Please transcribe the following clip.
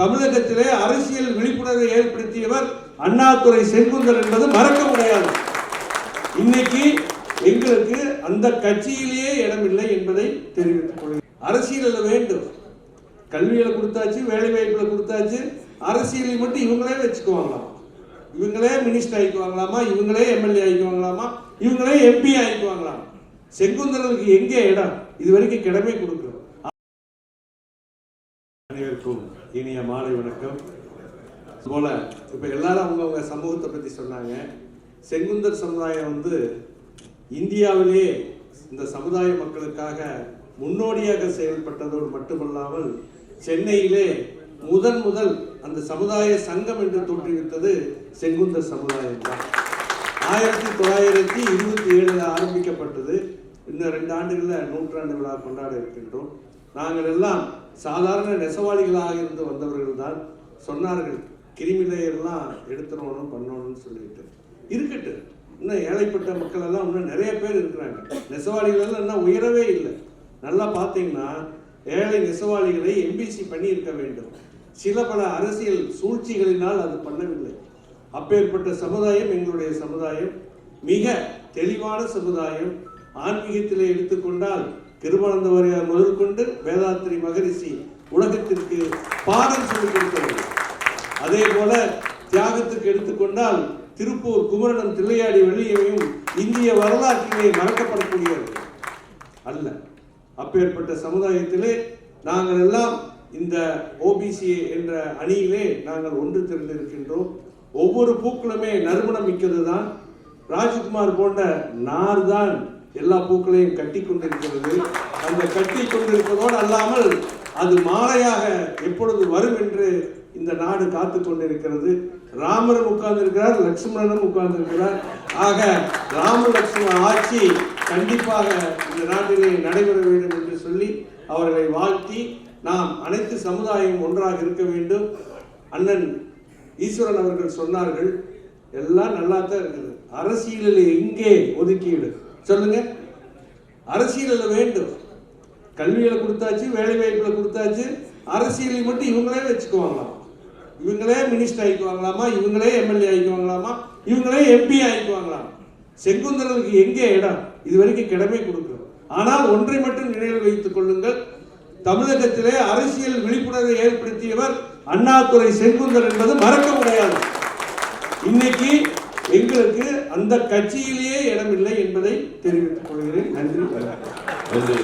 தமிழகத்திலே அரசியல் விழிப்புணர்வை ஏற்படுத்தியவர் அண்ணாதுரை செங்குந்தர் என்பது மறக்க முடியாது. இன்னைக்கு எங்களுக்கு அந்த கட்சியிலேயே இடமில்லை என்பதை தெரிவித்துக் கொள்கிறேன். அரசியல் வேண்டும், கல்வியில கொடுத்தாச்சு, வேலை வாய்ப்புல கொடுத்தாச்சு, அரசியலில் மட்டும் இவங்களே வச்சுக்குவாங்களாம், இவங்களே மினிஸ்டர் ஆயிக்குவாங்களாமா, இவங்களே எம்எல்ஏ ஆயிக்குவாங்களாமா, இவங்களே எம்பி ஆயிக்குவாங்களாம். செங்குந்தர்களுக்கு எங்கே இடம்? இது வரைக்கும் கிடமே கொடுக்கிறோம். அனைவருக்கும் இனிய மாலை வணக்கம். போல இப்ப எல்லாரும் அவங்கவுங்க சமூகத்தை பத்தி சொன்னாங்க. செங்குந்தர் சமுதாயம் இந்தியாவிலே இந்த சமுதாய மக்களுக்காக முன்னோடியாக செயல்பட்டதோடு மட்டுமல்லாமல் சென்னையிலே முதல் அந்த சமுதாய சங்கம் என்று தோற்றுவித்தது செங்குந்தர் சமுதாயம் தான். 1927 ஆரம்பிக்கப்பட்டது. இன்னும் 2 ஆண்டுகளில் 100ஆண்டு விழா கொண்டாட இருக்கின்றோம். நாங்கள் எல்லாம் சாதாரண நெசவாளிகளாக இருந்து வந்தவர்கள் தான். சொன்னார்கள், கிரிமிலேயெல்லாம் எடுத்துடணும் பண்ணணும்னு சொல்லிட்டு. இருக்கட்டு, இன்னும் ஏழைப்பட்ட மக்கள் எல்லாம் இன்னும் நிறைய பேர் இருக்கிறாங்க. நெசவாளிகள் எல்லாம் இன்னும் உயரவே இல்லை. நல்லா பார்த்தீங்கன்னா ஏழை நெசவாளிகளை எம்பிசி பண்ணி இருக்க வேண்டும். சில பல அரசியல் சூழ்ச்சிகளினால் அது பண்ணவில்லை. அப்பேற்பட்ட சமுதாயம் எங்களுடைய சமுதாயம். மிக தெளிவான சமுதாயம். ஆன்மீகத்திலே எடுத்துக்கொண்டால் கிருபானந்தவாரியார் முதல் கொண்டு வேதாத்திரி மகரிஷி உலகத்திற்கு பாடம் சொல்லிக் கொடுத்தவர்கள். அதே போல தியாகத்துக்கு எடுத்துக்கொண்டால் திருப்பூர் குமரனும் தில்லையாடி வெள்ளியையும் இந்திய வரலாற்றிலே மறக்கப்படக்கூடியவர்கள் அல்ல. அப்பேற்பட்ட சமுதாயத்திலே நாங்கள் எல்லாம் இந்த ஓபிசி என்ற அணியிலே நாங்கள் ஒன்று திரண்டிருக்கின்றோம். ஒவ்வொரு பூக்களுமே நறுமணம் மிக்கது தான். ராஜ்குமார் போன்ற நார் தான் எல்லா பூக்களையும் கட்டி கொண்டிருக்கிறது. அந்த கட்டி கொண்டிருப்பதோடு அல்லாமல் அது மாலையாக எப்பொழுது வரும் என்று இந்த நாடு காத்து கொண்டிருக்கிறது. ராமரும் உட்கார்ந்து இருக்கிறார், லட்சுமணனும் உட்கார்ந்து இருக்கிறார். ஆக ராம லட்சுமண ஆட்சி கண்டிப்பாக இந்த நாட்டிலே நடைபெற வேண்டும் என்று சொல்லி அவர்களை வாழ்த்தி, நாம் அனைத்து சமுதாயம் ஒன்றாக இருக்க வேண்டும். அண்ணன் ஈஸ்வரன் அவர்கள் சொன்னார்கள், எல்லாம் நல்லா தான் இருக்குது, அரசியலில் எங்கே ஒதுக்கீடு சொல்லுங்க? அரசியலில் வேண்டும், கல்வியில கொடுத்தாச்சு, வேலை வாய்ப்புல கொடுத்தாச்சு, அரசியலில் மட்டும் இவங்களே வச்சுக்குவாங்களாம், இவங்களே மினிஸ்டர் ஆயிக்குவாங்களாமா, இவங்களே எம்எல்ஏ ஆயிக்குவாங்களாமா, இவங்களே எம்பி ஆயிக்குவாங்களாம். செங்குந்தர்களுக்கு எங்கே இடம்? இது வரைக்கும் கிடமே கொடுக்கிறோம். ஆனால் ஒன்றை மட்டும் நினைவில் வைத்துக் கொள்ளுங்கள், தமிழகத்திலே அரசியல் விழிப்புணர்வை ஏற்படுத்தியவர் அண்ணாதுரை செங்குந்தர் என்பது மறக்க முடியாது. இன்னைக்கு எங்களுக்கு அந்த கட்சியிலேயே இடமில்லை என்பதை தெரிவித்துக் கொள்கிறேன். நன்றி.